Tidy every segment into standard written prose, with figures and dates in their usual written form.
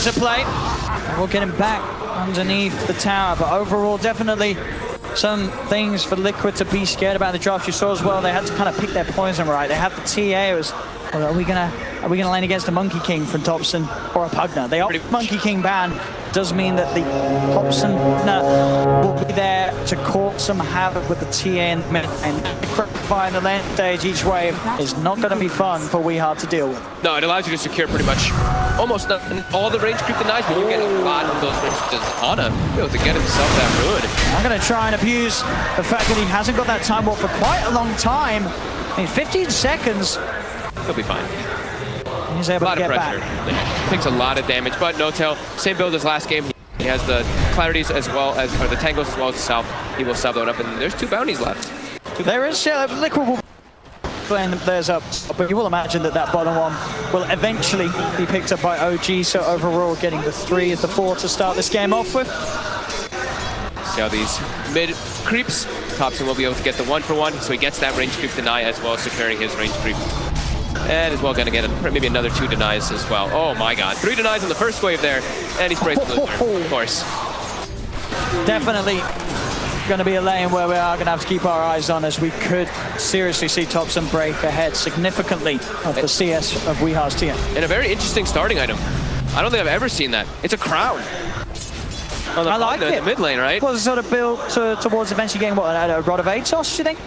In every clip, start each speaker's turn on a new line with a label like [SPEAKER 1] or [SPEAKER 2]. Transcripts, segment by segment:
[SPEAKER 1] into play. We'll get him back underneath the tower, but overall, definitely some things for Liquid to be scared about. The draft you saw as well, they had to kind of pick their poison right. They had the TA. It was, well, are we gonna lane against a Monkey King from Thompson or a Pugner? They opt Monkey King ban. Does mean that the Thompson will be there to cause some havoc with the TA and mid, and find the lane stage each wave is not going to be fun for WeHard to deal with.
[SPEAKER 2] No, it allows you to secure pretty much almost all the range creep denies, but you get a lot of those ranges. Ana be able to get himself that ruin.
[SPEAKER 1] I'm going to try and abuse the fact that he hasn't got that time warp for quite a long time. I mean, 15 seconds.
[SPEAKER 2] He'll be fine.
[SPEAKER 1] He's able to get
[SPEAKER 2] back. Takes a lot of damage, but no tail. Same build as last game. He has the clarities as well as, or the tangles as well as the south. He will sub that up, and there's 2 bounties left.
[SPEAKER 1] There is Liquid will clean theirs up, but you will imagine that that bottom one will eventually be picked up by OG. So overall, getting the 3 as the 4 to start this game off with.
[SPEAKER 2] See how these mid creeps. Thompson will be able to get the 1-for-1, so he gets that range creep deny as well as securing his range creep. And as well gonna get maybe another 2 denies as well. Oh my god, 3 denies on the first wave there, and he's breaking the loser, of course.
[SPEAKER 1] Definitely gonna be a lane where we are gonna have to keep our eyes on, as we could seriously see Thompson break ahead significantly of the CS of WeHard's team.
[SPEAKER 2] And a very interesting starting item. I don't think I've ever seen that. It's a crown.
[SPEAKER 1] I like it.
[SPEAKER 2] The mid lane, right?
[SPEAKER 1] Was sort of built towards eventually getting what, a Rod of Atos, do you think?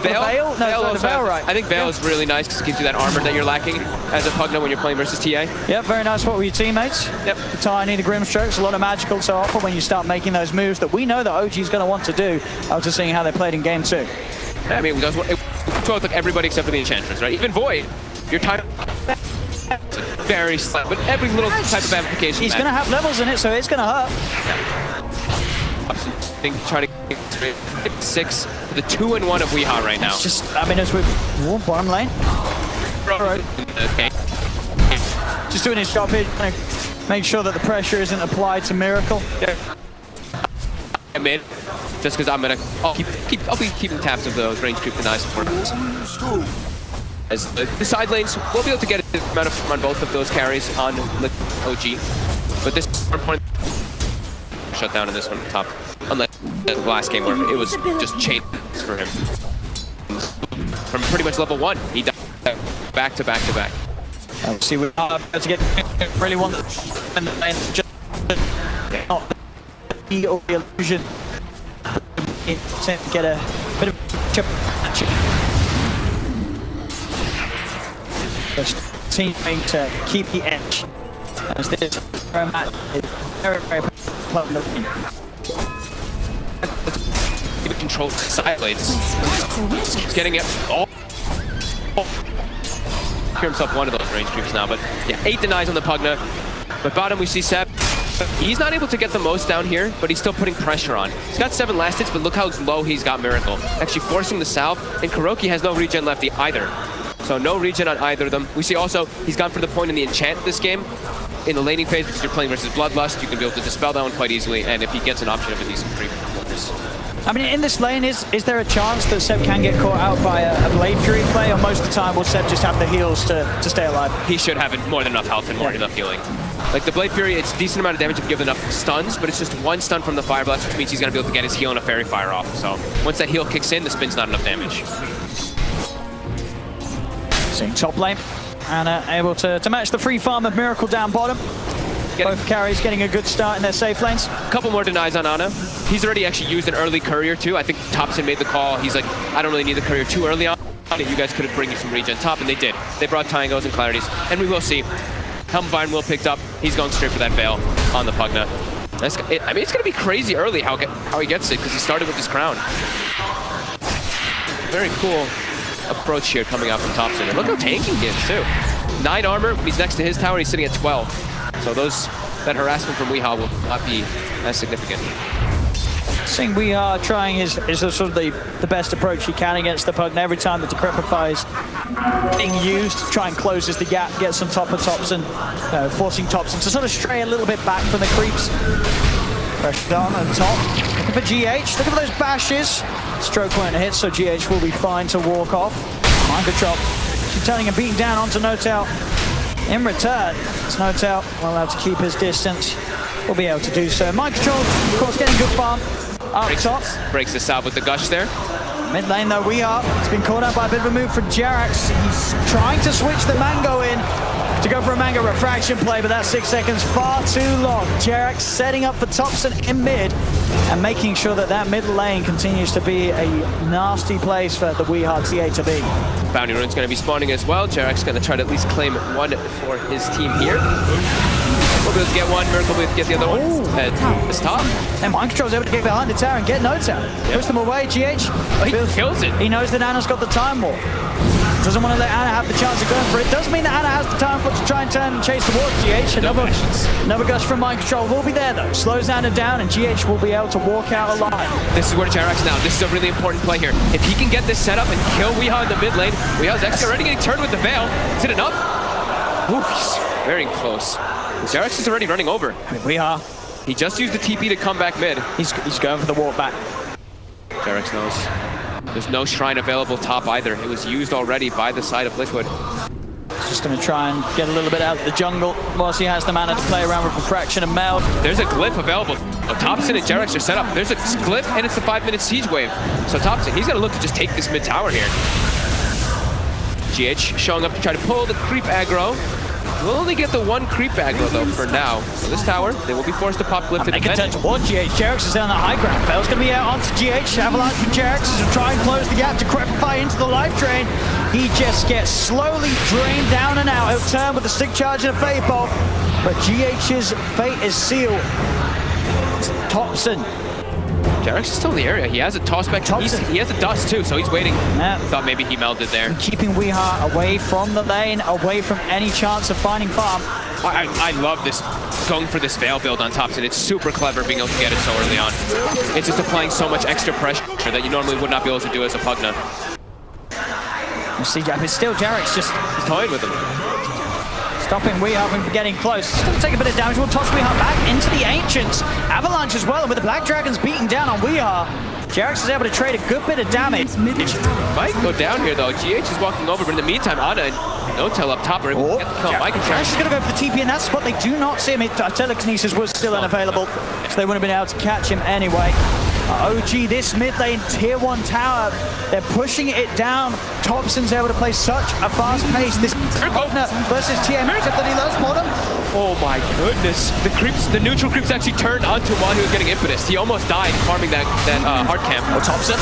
[SPEAKER 2] Veil?
[SPEAKER 1] No, Veil, right.
[SPEAKER 2] I think Veil is really nice because it gives you that armor that you're lacking as a Pugna when you're playing versus TA.
[SPEAKER 1] Yep, very nice. What were your teammates?
[SPEAKER 2] Yep.
[SPEAKER 1] The Tiny, the Grimstrokes, a lot of magical to offer when you start making those moves that we know that OG is going to want to do after seeing how they played in game 2.
[SPEAKER 2] I mean, it both like everybody except for the Enchantress, right? Even Void, your time very slight, but every little type of application.
[SPEAKER 1] He's going to have levels in it, so it's going to hurt.
[SPEAKER 2] I think try to get 6, the 2-1 of WeHard right now.
[SPEAKER 1] It's just, I mean, as with bottom lane.
[SPEAKER 2] Okay.
[SPEAKER 1] Just doing his job here, trying to make sure that the pressure isn't applied to Miracle.
[SPEAKER 2] Yeah. Mid, just because I'll be keeping tabs of those range creep denies for as the side lanes, we'll be able to get a amount of on both of those carries on OG, but this point shut down in this one top, unlike the last game where it was just chains for him. From pretty much level 1, he died back to back to back.
[SPEAKER 1] See, we're about to get really one and just not the illusion to get a bit of chip. Just teaming to keep the edge. As this very, very
[SPEAKER 2] even control side lanes. He's getting it all. Secure himself one of those range creeps now, but yeah, 8 denies on the Pugna. But bottom we see Seb. He's not able to get the most down here, but he's still putting pressure on. He's got 7 last hits, but look how low he's got Miracle. Actually forcing the south, and Kuroki has no regen left either. So no regen on either of them. We see also he's gone for the point in the enchant this game. In the laning phase, because you're playing versus Bloodlust, you can be able to dispel that one quite easily, and if he gets an option of a decent creep,
[SPEAKER 1] I mean, in this lane, is there a chance that Seb can get caught out by a Blade Fury play, or most of the time will Seb just have the heals to stay alive?
[SPEAKER 2] He should have more than enough health and more than enough healing. Like the Blade Fury, it's a decent amount of damage if you give enough stuns, but it's just 1 stun from the Fire Blast, which means he's going to be able to get his heal and a Fairy Fire off. So once that heal kicks in, the spin's not enough damage.
[SPEAKER 1] Seeing top lane, and able to match the free farm of Miracle down bottom. Both carries getting a good start in their safe lanes.
[SPEAKER 2] A couple more denies on Ana. He's already actually used an early courier too. I think Thompson made the call. He's like, I don't really need the courier too early on. You guys could have bring you some regen top, and they did. They brought Tangos and Clarities, and we will see. Helmvine will picked up. He's going straight for that Veil on the Pugna. I mean, it's going to be crazy early how he gets it, because he started with his crown. Very cool approach here coming out from Thompson. And look how tanky he is too. 9 armor, he's next to his tower, he's sitting at 12. So that harassment from WeHard will not be as significant.
[SPEAKER 1] Seeing WeHard trying is sort of the best approach he can against the Pugna. Every time the Decrepify is being used, try and closes the gap, gets on top of Thompson, forcing Thompson to sort of stray a little bit back from the creeps. Pressure down on top, looking for GH, looking for those bashes. Stroke won't hit, so GH will be fine to walk off. Mind control, keep telling him, beating down onto No-Tail. In return, Snowtail will have to keep his distance. We'll be able to do so. Mind control, of course, getting good farm up top.
[SPEAKER 2] Breaks this out with the gush there.
[SPEAKER 1] Mid lane though, we are. It's been caught out by a bit of a move from Jerax. He's trying to switch the Mango in to go for a Mango refraction play, but that 6 seconds far too long. Jerax setting up for Thompson in mid and making sure that that mid lane continues to be a nasty place for the Weehard TA to be.
[SPEAKER 2] Bounty Rune's going to be spawning as well. Jerax going to try to at least claim one for his team here. We'll be able to get one, Miracle will be able to get the other one at this top.
[SPEAKER 1] And Mind Control's able to get behind the tower and get no tower. Push them away, GH.
[SPEAKER 2] Oh, he kills it.
[SPEAKER 1] He knows that Anna's got the time war. Doesn't want to let Anna have the chance of going for it. Does mean that Anna has the time for to try and turn and chase towards GH. Another gush from Mind Control will be there though. Slows Anna down and GH will be able to walk out alive.
[SPEAKER 2] This is where Jerax now. This is a really important play here. If he can get this set up and kill Weehaw in the mid lane, Weehaw's actually already getting turned with the Veil. Is it enough? Ooh, he's very close. Jerax is already running over.
[SPEAKER 1] Weehawk.
[SPEAKER 2] He just used the TP to come back mid.
[SPEAKER 1] He's going for the walk back.
[SPEAKER 2] Jerax knows. There's no shrine available top either. It was used already by the side of Liquid.
[SPEAKER 1] He's just going to try and get a little bit out of the jungle whilst he has the mana to play around with refraction and meld.
[SPEAKER 2] There's a glyph available. So Thompson and Jerax are set up. There's a glyph and it's a 5-minute siege wave. So Thompson, he's going to look to just take this mid tower here. GH showing up to try to pull the creep aggro. We'll only get the one creep aggro though for now. So this tower, they will be forced to pop glyph to
[SPEAKER 1] defend. They can turn toward GH. Jerax is down the high ground. Fail's going to be out onto GH. Avalanche from Jerax is to try and close the gap to Crepify into the life drain. He just gets slowly drained down and out. He'll turn with the stick charge and a Fate Bolt. But GH's fate is sealed. Thompson.
[SPEAKER 2] Jerax is still in the area. He has a toss back. He has a dust too, so he's waiting. Yeah. Thought maybe he melded there.
[SPEAKER 1] And keeping Weehar away from the lane, away from any chance of finding farm.
[SPEAKER 2] I love this, going for this Veil build on Thompson. It's super clever being able to get it so early on. It's just applying so much extra pressure that you normally would not be able to do as a Pugna.
[SPEAKER 1] You see, it's still Jerax just
[SPEAKER 2] toying with him.
[SPEAKER 1] Stopping Weehar from getting close. It's going to take a bit of damage. We'll toss Weehar back into the Ancients. Avalanche as well, and with the Black Dragons beating down on Weehar, Jerax is able to trade a good bit of damage.
[SPEAKER 2] Might go down here though. GH is walking over, but in the meantime, Anna and NoTel up top are able to get the kill.
[SPEAKER 1] Jerax is going to go for the TP in that spot. They do not see him. Telekinesis was still unavailable, so they wouldn't have been able to catch him anyway. OG, this mid lane tier 1 tower, they're pushing it down. Thompson's able to play such a fast pace. This Pugna versus TMX that he loves Modern.
[SPEAKER 2] Oh my goodness. The neutral creeps actually turned onto him while he was getting impetus. He almost died farming that hard camp.
[SPEAKER 1] Oh, Thompson.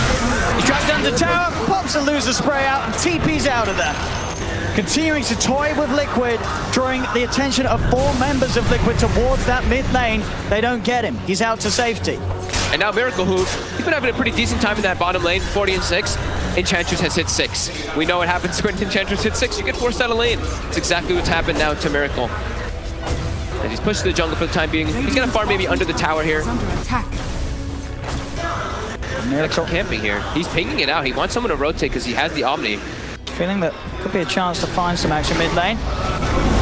[SPEAKER 1] He's dragged down the tower, pops a loser spray out, and TP's out of there. Continuing to toy with Liquid, drawing the attention of 4 members of Liquid towards that mid lane. They don't get him. He's out to safety.
[SPEAKER 2] And now Miracle, who he's been having a pretty decent time in that bottom lane, 40 and 6. Enchantress has hit 6. We know what happens when Enchantress hits 6. You get forced out of lane. It's exactly what's happened now to Miracle. And he's pushed to the jungle for the time being. He's going to farm maybe under the tower here. Miracle camping here. He's pinging it out. He wants someone to rotate because he has the Omni.
[SPEAKER 1] Feeling that could be a chance to find some action mid lane.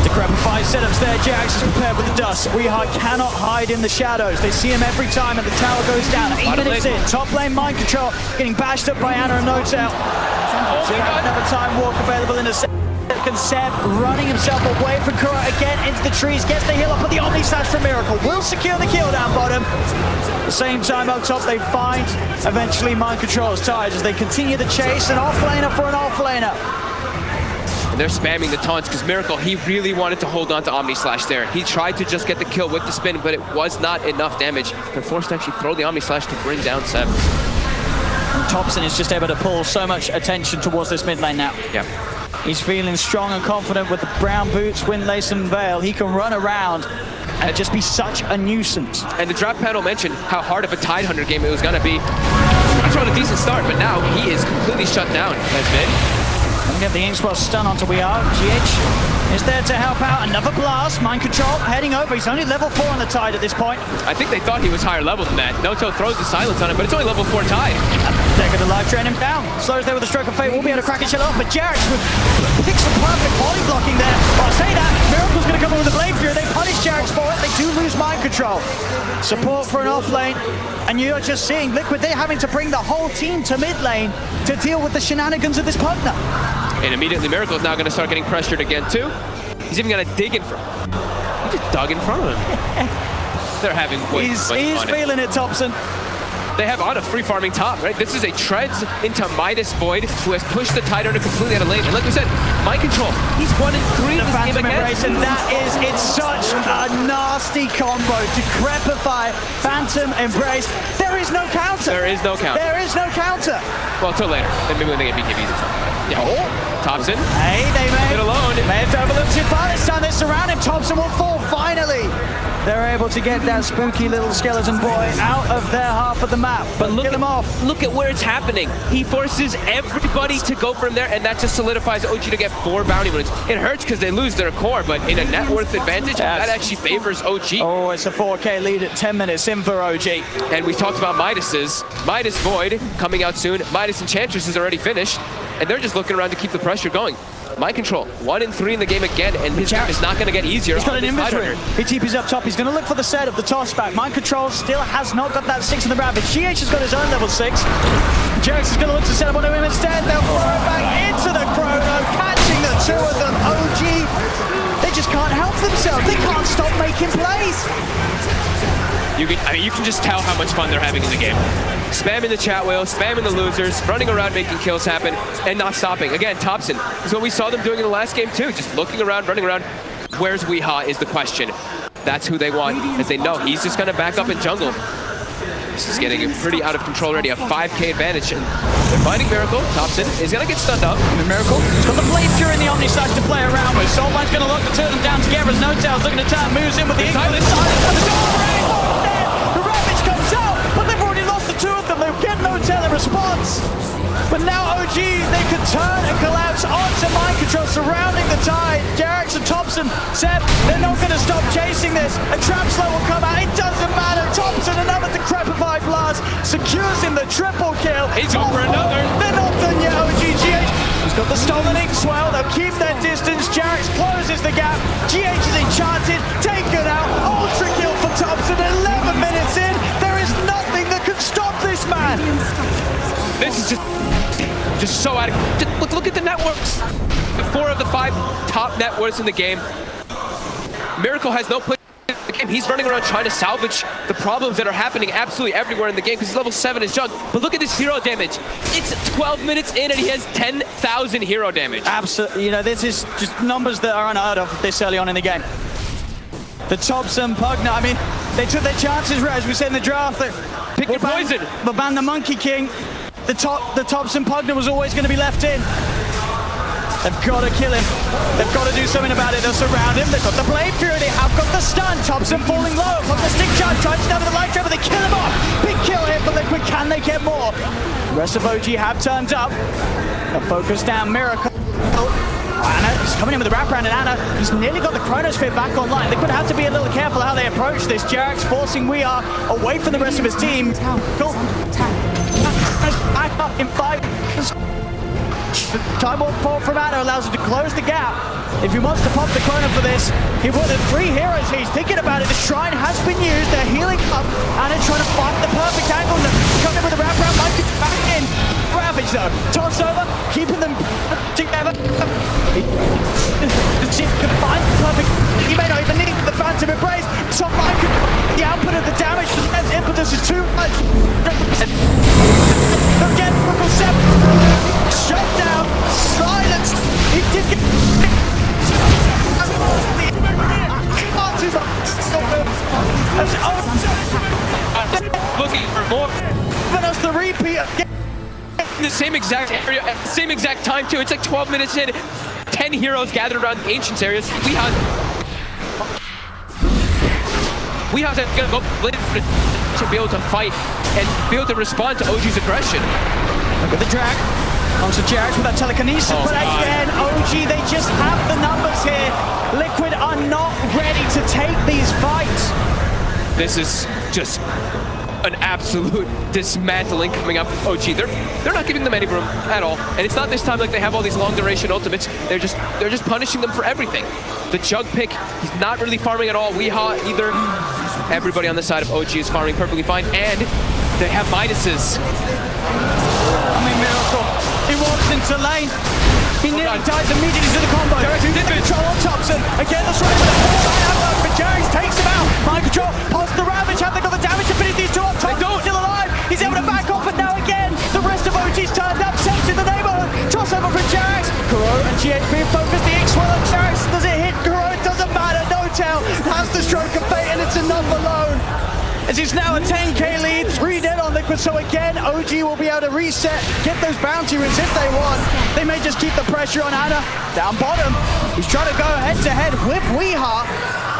[SPEAKER 1] Decrepify setups there. Jerax is prepared with the dust. Weehard cannot hide in the shadows. They see him every time and the tower goes down. 8 minutes in. Top lane Mind Control getting bashed up by Anna and NoTel. Another time walk available in a second. Seb running himself away from Kura again into the trees. Gets the heal up with the Omni Slash from Miracle. Will secure the kill down bottom. At the same time up top they find eventually Mind Control's tides as they continue the chase. An off-laner for an off-laner.
[SPEAKER 2] And they're spamming the taunts because Miracle, he really wanted to hold on to Omni Slash there. He tried to just get the kill with the spin, but it was not enough damage. They're forced to actually throw the Omni Slash to bring down Seb.
[SPEAKER 1] And Thompson is just able to pull so much attention towards this mid lane now.
[SPEAKER 2] Yeah.
[SPEAKER 1] He's feeling strong and confident with the brown boots, Windlace and Veil. He can run around and just be such a nuisance.
[SPEAKER 2] And the draft panel mentioned how hard of a Tide Hunter game it was going to be. He's on a decent start, but now he is completely shut down as mid.
[SPEAKER 1] And get the Inkswell stun onto Weehard. GH is there to help out. Another blast. Mind Control heading over. He's only level 4 on the Tide at this point.
[SPEAKER 2] I think they thought he was higher level than that. NoTel throws the silence on him, but it's only level 4 Tide.
[SPEAKER 1] They're going to life drain him down. Slows there with a stroke of fate. We'll be able to crack his shell off, but Jerax picks some perfect volley blocking there. I'll say that. Miracle's going to come over with the Blade Fury. They punish Jerax for it. They do lose Mind Control. Support for an off lane. And you're just seeing Liquid, they're having to bring the whole team to mid lane to deal with the shenanigans of this Pugna.
[SPEAKER 2] And immediately Miracle's now going to start getting pressured again too. He's even gonna dig in front. He just dug in front of him. They're having way
[SPEAKER 1] He's
[SPEAKER 2] too much fun.
[SPEAKER 1] feeling it, Thompson.
[SPEAKER 2] They have on a free farming top, right? This is a treads into Midas Void, who has pushed the Tide Runner completely out of lane. And like we said, mind control. He's 1 in 3
[SPEAKER 1] The
[SPEAKER 2] this game
[SPEAKER 1] Phantom
[SPEAKER 2] again.
[SPEAKER 1] Embrace, and it's such a nasty combo to Crepify Phantom Embrace. There is no counter.
[SPEAKER 2] There is no counter.
[SPEAKER 1] There is no counter.
[SPEAKER 2] Well, till later. Then maybe when they get BKBs or something. Yeah. Oh, Thompson.
[SPEAKER 1] Hey, they may
[SPEAKER 2] Get alone.
[SPEAKER 1] have overlooked too far this time. They surround him. Thompson will fall finally. They're able to get that spooky little skeleton boy out of their half of the map. But
[SPEAKER 2] Look
[SPEAKER 1] kill him off.
[SPEAKER 2] Look at where it's happening. He forces everybody to go from there, and that just solidifies OG to get 4 bounty winners. It hurts because they lose their core, but in a net worth advantage, that actually favors OG.
[SPEAKER 1] Oh, it's a 4K lead at 10 minutes in for OG.
[SPEAKER 2] And we talked about Midas's. Midas Void coming out soon. Midas Enchantress is already finished, and they're just looking around to keep the pressure going. Mind control, 1 in 3 in the game again, and his game is not going to get easier.
[SPEAKER 1] He's got an inventory. He TP's up top. He's going to look for the set of the toss back. Mind control still has not got that 6 in the Ravage. GH has got his own level 6. Jerks is going to look to set up on him instead. They'll throw it back into the Chrono, catching the 2 of them. OG, they just can't help themselves. They can't stop making plays.
[SPEAKER 2] You can just tell how much fun they're having in the game. Spamming the chat wheel, spamming the losers, running around making kills happen, and not stopping. Again, Thompson is what we saw them doing in the last game too. Just looking around, running around. Where's Weehaw is the question. That's who they want, as they know he's just gonna back up in jungle. This is getting pretty out of control already, a 5K advantage. And they're fighting Miracle. Thompson is gonna get stunned up.
[SPEAKER 1] Miracle, he's got the blade through in the Omni Slash to play around with. Soulbine's gonna lock the 2 of them down together as No-Tail's looking to turn, moves in with the Eagle inside. The Ravage comes out, but they've already lost the 2 of them. They'll get No-Tail in response. But now OG, they can turn and collapse onto mind control, surrounding the Tide. Jarrex and Thompson said they're not going to stop chasing this. A trap slow will come out. It doesn't matter. Thompson, another decrepify blast, secures him the triple kill.
[SPEAKER 2] He's going for another.
[SPEAKER 1] They're not done yet, OGGH. He's got the stolen ink swell. They'll keep their distance. Jarrex closes the gap. GH is enchanted, taken out. Ultra kill for Thompson. 11 minutes in. There is nothing that can stop this man.
[SPEAKER 2] This is just so out of... Just look at the networks. The 4 of the 5 top net worths in the game. Miracle has no place in the game. He's running around trying to salvage the problems that are happening absolutely everywhere in the game because he's level 7 is Jug. But look at this hero damage. It's 12 minutes in and he has 10,000 hero damage.
[SPEAKER 1] Absolutely. You know, this is just numbers that are unheard of this early on in the game. The Thompson Pugner, I mean, they took their chances, as we said in the draft.
[SPEAKER 2] Pick your poison.
[SPEAKER 1] But ban the Monkey King. The Thompson Pugner was always going to be left in. They've got to kill him. They've got to do something about it. They'll surround him. They've got the blade through. They have got the stun. Thompson falling low. From the stick charge, trying to the light trap, but they kill him off. Big kill here for Liquid. Can they get more? The rest of OG have turned up. A focus down Miracle. Anna, he's coming in with the wraparound, and Anna, he's nearly got the Chronosphere back online. They could have to be a little careful how they approach this. Jarrex forcing Weehaw away from the rest of his team. Cool. Back up in 5. Time warp port from Anna allows him to close the gap. If he wants to pop the Chrono for this, he wanted 3 heroes. He's thinking about it. The Shrine has been used. They're healing up. Anna's trying to find the perfect angle. Coming with the wraparound, might get back in. Ravage though, toss over, keeping them together. He can find the perfect. He may not even need the Phantom Embrace. Top line, the output of the damage for the impetus is too much. Again, Miracle 7. Shut down, silence. He did get.
[SPEAKER 2] Looking for more.
[SPEAKER 1] But as the repeat.
[SPEAKER 2] The same exact area at the same exact time too. It's like 12 minutes in, 10 heroes gathered around the Ancients areas. Weehaw's gonna go to be able to fight and be able to respond to OG's aggression.
[SPEAKER 1] Look at the drag. Onto Jarrex with that telekinesis, but again, OG, they just have the numbers here. Liquid are not ready to take these fights.
[SPEAKER 2] This is just an absolute dismantling coming up from OG. They're not giving them any room at all. And it's not this time like they have all these long duration ultimates. They're just punishing them for everything. The Jug pick, he's not really farming at all. Weehaw either. Everybody on the side of OG is farming perfectly fine. And they have Midases.
[SPEAKER 1] I mean, Miracle, he walks into lane. He nearly dies immediately to the combo. Control on Thompson. Again, that's right. But Jarix takes him out. Mind control, past the Ravage. Have they got the damage to finish these two up? Thompson's still alive. He's able to back off, and now again, the rest of OG's turned up. Sex in the neighborhood. Toss over for Jarix. Kuro and GH being focused. The X-Well on Jarix. Does it hit Kuro? It doesn't matter. No tell. Has the stroke of fate, and it's enough alone. As it's now a 10k lead, 3 dead on Liquid, so again, OG will be able to reset, get those bounty runes if they want. They may just keep the pressure on Ana. Down bottom, he's trying to go head-to-head with Weeha.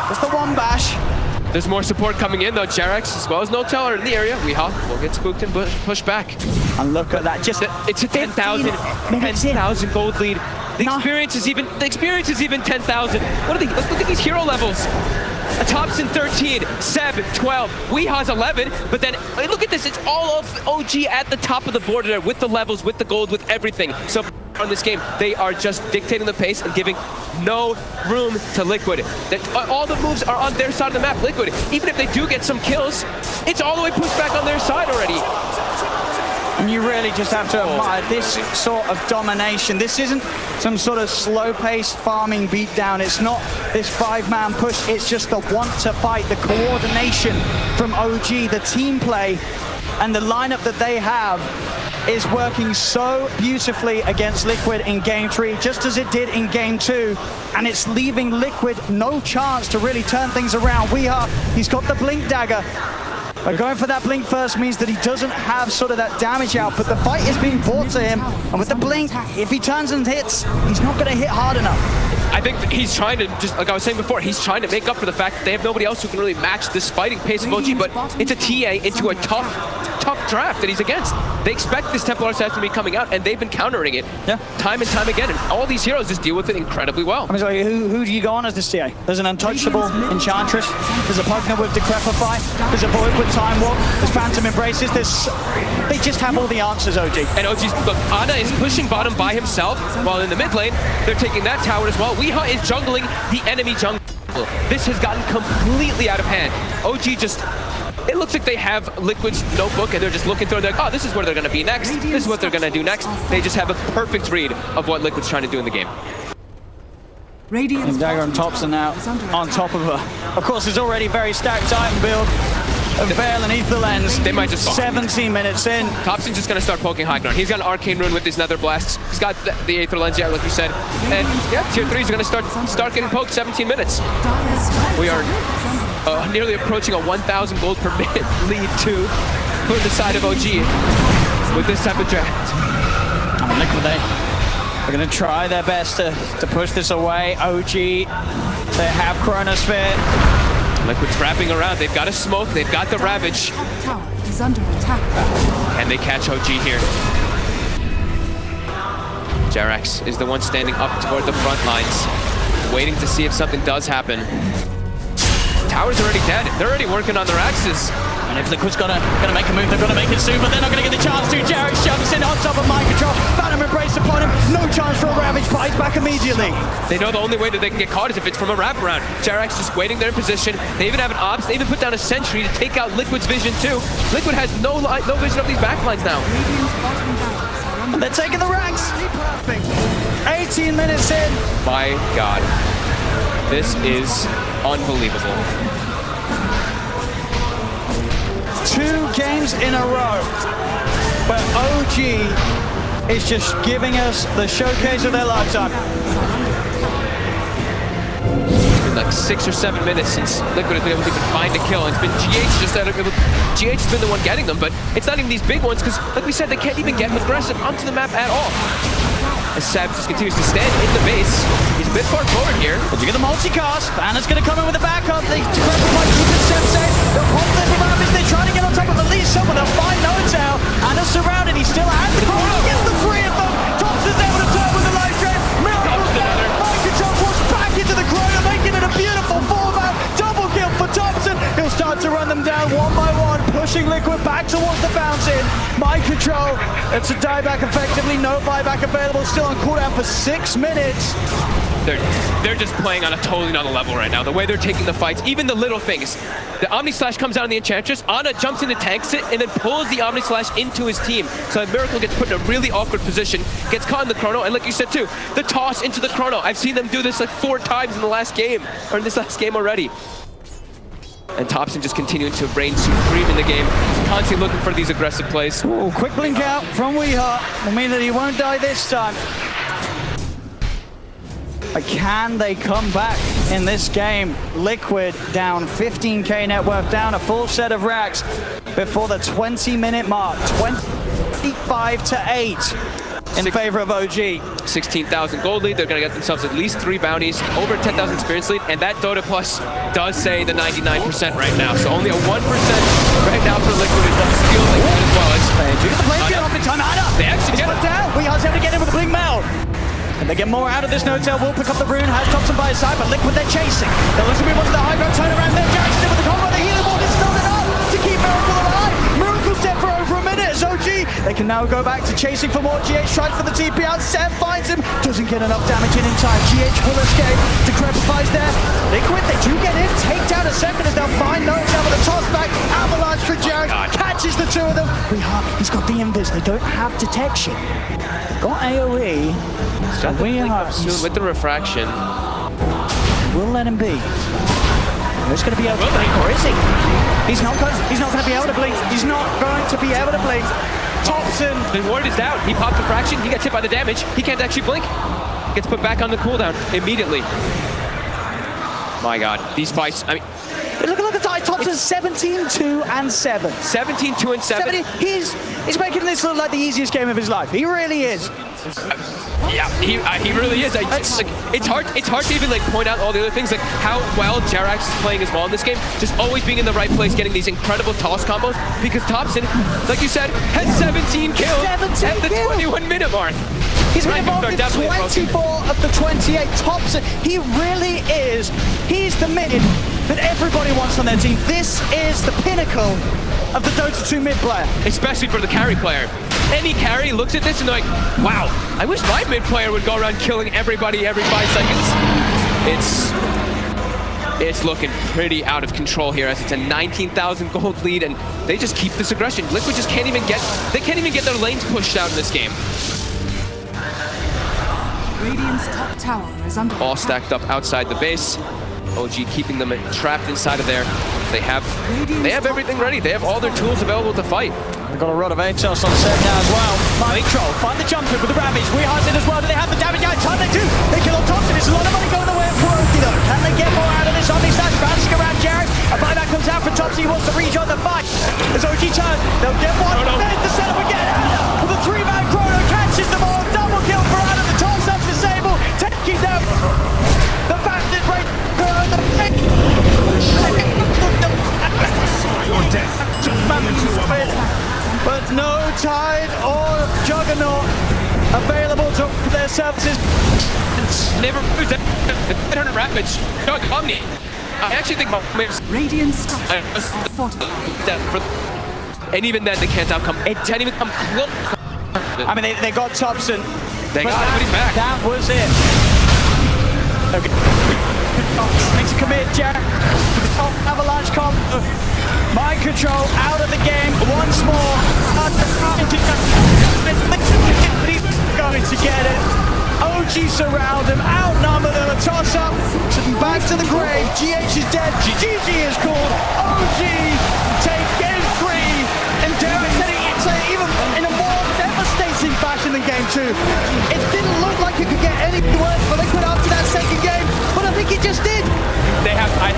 [SPEAKER 1] It's the one bash.
[SPEAKER 2] There's more support coming in though. Jarix as well as No-Tell are in the area. Weeha will get spooked and pushed back.
[SPEAKER 1] And look at that, just
[SPEAKER 2] it's a 10,000 gold lead. The experience is even 10,000. What are they? Look at these hero levels. A Thompson 13, Seb 12, Weeha's 11, but then look at this, it's all of OG at the top of the board there with the levels, with the gold, with everything. So on this game, they are just dictating the pace and giving no room to Liquid. All the moves are on their side of the map. Liquid, even if they do get some kills, it's all the way pushed back on their side already.
[SPEAKER 1] And you really just have to admire this sort of domination. This isn't some sort of slow-paced farming beatdown. It's not this 5-man push. It's just the want to fight, the coordination from OG, the team play, and the lineup that they have is working so beautifully against Liquid in Game 3, just as it did in Game 2. And it's leaving Liquid no chance to really turn things around. He's got the Blink Dagger. But going for that Blink first means that he doesn't have sort of that damage output. The fight is being brought to him, and with the Blink, if he turns and hits, he's not going to hit hard enough.
[SPEAKER 2] I think he's trying to, just like I was saying before, he's trying to make up for the fact that they have nobody else who can really match this fighting pace of OG, but it's a TA into a tough draft that he's against. They expect this Templar assassin to be coming out, and they've been countering it time and time again, and all these heroes just deal with it incredibly well.
[SPEAKER 1] I mean, so who do you go on as this TA? There's an Untouchable Enchantress, there's a Pugna with Decrepify, there's a Void with Time Warp, there's Phantom Embraces, they just have all the answers, OG.
[SPEAKER 2] And OG's, look, Ana is pushing bottom by himself, while in the mid lane, they're taking that tower as well. Weeha is jungling the enemy jungle. This has gotten completely out of hand. OG just, it looks like they have Liquid's notebook and they're just looking through and they're like, oh, this is where they're going to be next. This is what they're going to do next. They just have a perfect read of what Liquid's trying to do in the game.
[SPEAKER 1] And Dagger and Thompson now on top of her. Of course, there's already very stacked item build. And Veil and Ether Lens.
[SPEAKER 2] They might just fall.
[SPEAKER 1] 17 minutes in.
[SPEAKER 2] Thompson's just going to start poking high ground. He's got an Arcane Rune with his Nether Blasts. He's got the Aether Lens, yeah, like you said. And yeah, tier 3 is going to start getting poked 17 minutes. We are nearly approaching a 1,000 gold per minute lead for the side of OG with this type of draft.
[SPEAKER 1] And Liquid, they're going to try their best to push this away. OG, they have Chronosphere.
[SPEAKER 2] Liquid's wrapping around. They've got a smoke. They've got the Ravage.
[SPEAKER 3] Tower is under attack.
[SPEAKER 2] Can they catch OG here? Jarix is the one standing up toward the front lines, waiting to see if something does happen. Tower's already dead. They're already working on their axes.
[SPEAKER 1] And if Liquid's gonna make a move, they're gonna make it soon, but they're not gonna get the chance to. Jarix jumps in on top of Mind Control. Phantom Embrace upon him. No chance for a Ravage, but he's back immediately.
[SPEAKER 2] They know the only way that they can get caught is if it's from a wraparound. Jarix just waiting there in position. They even have an Ops. They even put down a sentry to take out Liquid's vision too. Liquid has no vision of these backlines now.
[SPEAKER 1] And they're taking the ranks. Perfect. 18 minutes in.
[SPEAKER 2] My God. This is unbelievable.
[SPEAKER 1] 2 games in a row where OG is just giving us the showcase of their lifetime.
[SPEAKER 2] It's been like 6 or 7 minutes since Liquid has been able to even find a kill. It's been GH GH has been the one getting them, but it's not even these big ones because, like we said, they can't even get aggressive onto the map at all. As Sab just continues to stand in the base. He's a bit far forward here.
[SPEAKER 1] But you get the multicast. Anna's going to come in with a backup. They grab the mic, keep it Sensei. They'll pop the Ravage. They're trying to get on top of at least someone. They'll find No-Tell. Anna's surrounded. He still has the ball. He gets the 3 of them. Thompson's able to turn with the life drain. Miracle's there. Mind Control push back into the corner, making it a beautiful 4-man. Double kill for Thompson. He'll start to run them down one by one, pushing Liquid back towards the fountain. Mind Control. It's a dieback effectively. No buyback available. Still on cooldown for 6 minutes.
[SPEAKER 2] they're just playing on a totally another level right now. The way they're taking the fights, even the little things. The Omni Slash comes out on the Enchantress, Ana jumps into tanks it, and then pulls the Omni Slash into his team. So Miracle gets put in a really awkward position, gets caught in the chrono, and like you said too, the toss into the chrono. I've seen them do this like 4 times in the last game, or in this last game already. And Thompson just continuing to reign supreme in the game, constantly looking for these aggressive plays.
[SPEAKER 1] Ooh, quick blink out from Weeheart will mean that he won't die this time. But can they come back in this game? Liquid down 15k net worth, down a full set of racks before the 20-minute mark. 25 to 8 in favor of OG.
[SPEAKER 2] 16,000 gold lead. They're going to get themselves at least 3 bounties, over 10,000 experience lead, and that Dota Plus does say the 99% right now. So only a 1% right now for Liquid. It does feel like it as well.
[SPEAKER 1] Do the play off in time.
[SPEAKER 2] They actually get it
[SPEAKER 1] down. Weeheart's able to get in with the blink meld. And they get more out of this no-tail. Will pick up the rune, has Thompson by his side, but Liquid they're chasing. They'll look to move on to the high ground, turn around there. Jackson in with the combo, the healing ward is not enough to keep Miracle alive. Miracle's dead for over a minute as OG. They can now go back to chasing for more. GH tries for the TP out, Seth finds him, doesn't get enough damage in time. GH will escape, Decrepifies there. Liquid, they do get in, take down a second as they'll find no-tail with a toss back. Avalanche for Jared, catches the 2 of them. Weeheart, he's got the invis, they don't have detection. Got AoE. So
[SPEAKER 2] soon with the refraction.
[SPEAKER 1] We'll let him be. He's going to be able to blink, or is he? He's not going to be able to blink. He's not going to be able to blink. Thompson.
[SPEAKER 2] The ward is down. He popped the fraction. He gets hit by the damage. He can't actually blink. Gets put back on the cooldown immediately. My God, these fights. I mean,
[SPEAKER 1] look at the tie. Thompson's 17-2 and 7.
[SPEAKER 2] 17-2 and 7.
[SPEAKER 1] He's making this look like the easiest game of his life. He really is.
[SPEAKER 2] Yeah, he really is. It's hard to even like point out all the other things, like how well Jerax is playing as well in this game. Just always being in the right place, getting these incredible toss combos. Because Thompson, like you said, has 17 kills at the 21-minute mark.
[SPEAKER 1] He's been involved in 24 of the 28. Thompson, he really is. He's the mid that everybody wants on their team. This is the pinnacle of the Dota 2 mid player. Especially for the carry player. Any carry looks at this and they're like, wow, I wish my mid player would go around killing everybody every 5 seconds. It's looking pretty out of control here as it's a 19,000 gold lead and they just keep this aggression. Liquid just can't even get their lanes pushed out in this game.
[SPEAKER 3] Radiant's top tower is under
[SPEAKER 2] All stacked up outside the base. OG keeping them trapped inside of there. They have everything ready. They have all their tools available to fight.
[SPEAKER 1] They've got a rod of ATOS on set now as well. Mind control, find the jump in with the Ravage. Weeheart's in as well. Do they have the damage out in time? They do. They kill on Thompson. It's a lot of money going away for Oki though. Can they get more out of this Omni Slash? Bouncing around Jared. A buyback comes out from Thompson. He wants to rejoin the fight. As OG turns, they'll get one. There's the setup again. Ana with a 3-man chrono catches them all. Double kill for Ana. The toss up disable. Taking them. The bandit break. But no Tide or Juggernaut available to their services.
[SPEAKER 2] Never moved it. 800 Ravage. Doug Omni. I actually think
[SPEAKER 3] Radiant
[SPEAKER 2] and even then they can't outcome. It didn't even come close.
[SPEAKER 1] I mean, they got Thompson.
[SPEAKER 2] They got him, but he's back.
[SPEAKER 1] That was it. Okay. Makes a commit, Jack. Avalanche comp. Mind control out of the game once more. He's going to get it. OG surround him, outnumber them, a toss up, back to the grave. GH is dead, GG is called. OG take game 3, and Derek said it's even in a more devastating fashion than game 2. It didn't look like it could get any worse for Liquid after that second game, but I think it just did.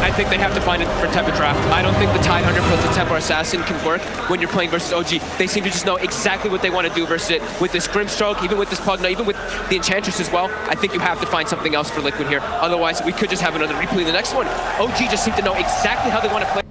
[SPEAKER 2] I think they have to find a different type of draft. I don't think the Tide Hunter plus the Templar Assassin can work when you're playing versus OG. They seem to just know exactly what they want to do versus it. With this Grimstroke, even with this Pugna, even with the Enchantress as well, I think you have to find something else for Liquid here. Otherwise, we could just have another replay in the next one. OG just seem to know exactly how they want to play.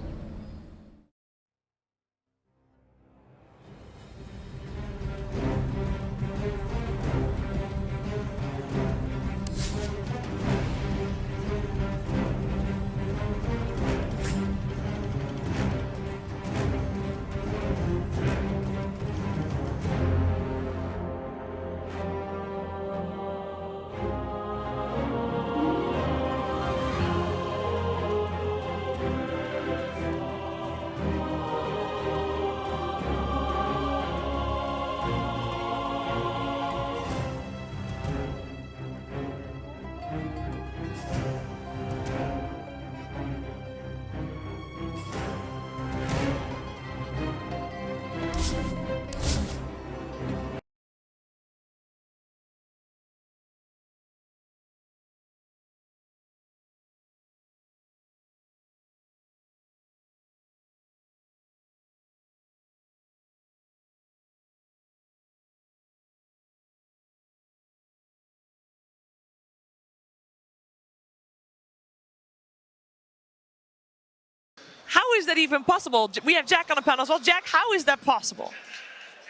[SPEAKER 4] is that even possible? We have Jack on the panel as well. Jack, how is that possible?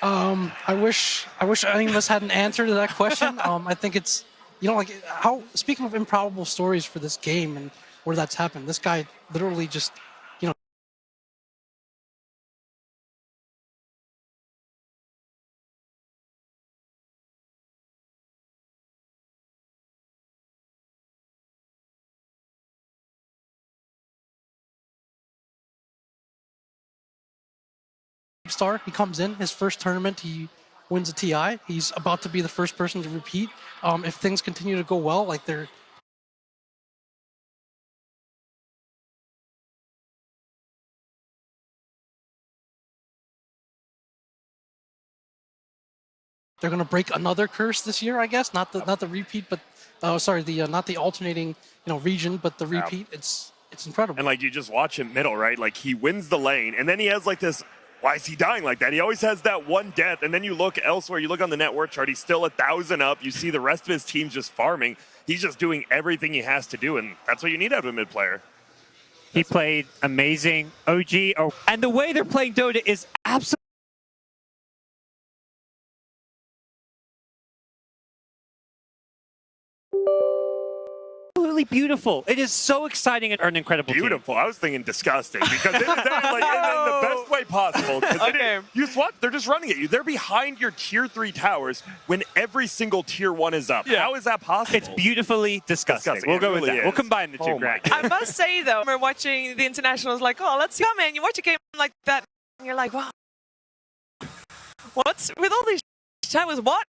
[SPEAKER 5] I wish any of us had an answer to that question. I think it's, like how, speaking of improbable stories for this game and where that's happened, this guy literally just, star. He comes in his first tournament, he wins a TI. He's about to be the first person to repeat. If things continue to go well, like they're going to break another curse this year, I guess. Not the repeat, but sorry, the not the alternating region, but the repeat. It's incredible.
[SPEAKER 6] And like you just watch him middle, right? Like he wins the lane, and then he has like this. Why is he dying like that? He always has that one death, and then you look elsewhere. You look on the net worth chart. He's still 1,000 up. You see the rest of his team's just farming. He's just doing everything he has to do, and that's what you need out of a mid player.
[SPEAKER 7] He played amazing. OG, and the way they're playing Dota is absolutely beautiful. It is so exciting and an incredible
[SPEAKER 6] beautiful.
[SPEAKER 7] Team.
[SPEAKER 6] I was thinking disgusting because it is like in the best way possible.
[SPEAKER 4] Okay.
[SPEAKER 6] You swap, they're just running at you. They're behind your tier 3 towers when every single tier 1 is up.
[SPEAKER 7] Yeah.
[SPEAKER 6] How is that possible?
[SPEAKER 7] It's beautifully disgusting. We'll go with that. We'll combine the two.
[SPEAKER 4] I must say though, we're watching the internationals like, oh, let's come in. You watch a game like that, and you're like, wow, what's with all these towers? What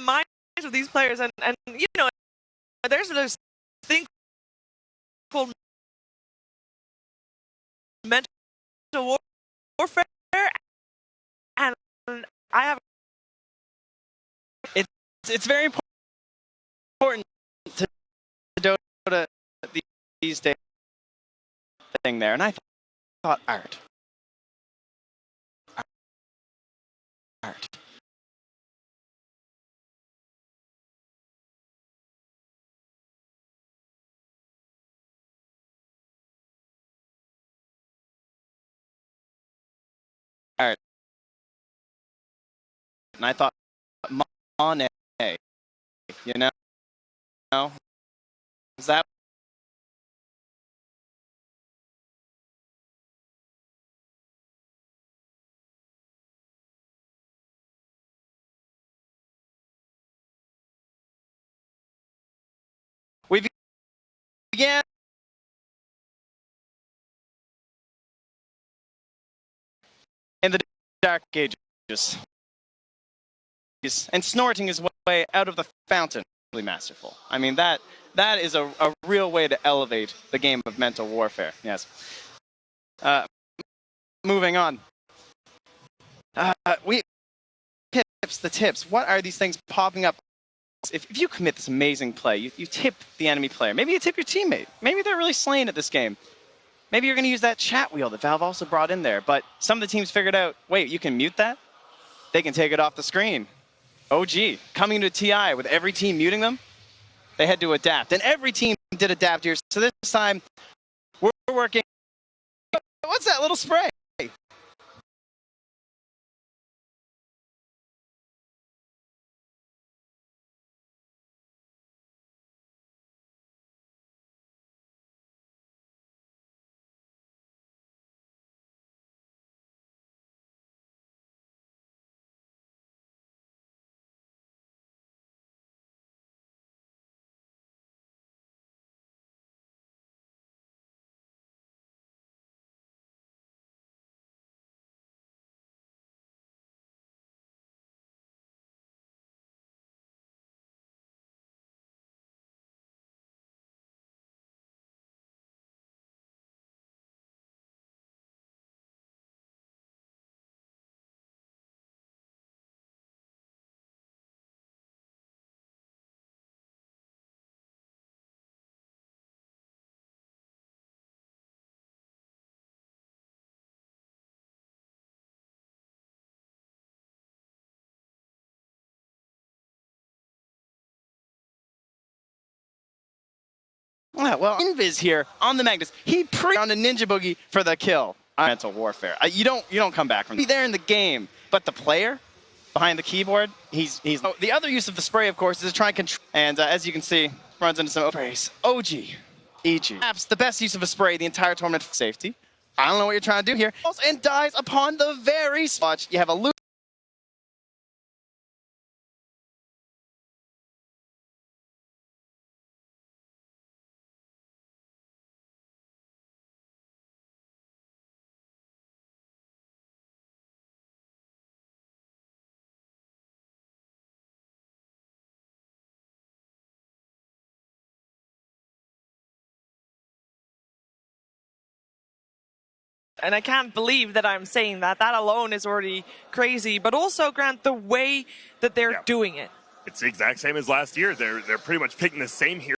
[SPEAKER 4] minds of these players? And there's this thing called mental warfare, and I have.
[SPEAKER 8] It's very important to Dota these days thing there, and I thought art. Art. And I thought Monet, is that we began in the Dark Ages, and snorting his way out of the fountain. Really masterful. I mean, that is a real way to elevate the game of mental warfare. Yes. Moving on. The tips. What are these things popping up? If you commit this amazing play, you tip the enemy player. Maybe you tip your teammate. Maybe they're really slaying at this game. Maybe you're going to use that chat wheel that Valve also brought in there. But some of the teams figured out, wait, you can mute that? They can take it off the screen. OG, coming to TI with every team muting them, they had to adapt. And every team did adapt here. So this time, we're working. What's that little spray? Yeah, well, Invis here on the Magnus. He pre on a Ninja Boogie for the kill. mental warfare. You don't come back from there in the game, but the player behind the keyboard, he's the other use of the spray, of course, is to try and control. And as you can see, runs into some sprays. OG, EG. Perhaps the best use of a spray the entire tournament for safety. I don't know what you're trying to do here. And dies upon the very spot. You have a loop.
[SPEAKER 4] And I can't believe that I'm saying that. That alone is already crazy. But also, Grant, the way that they're doing it.
[SPEAKER 6] It's the exact same as last year. They're pretty much picking the same hero.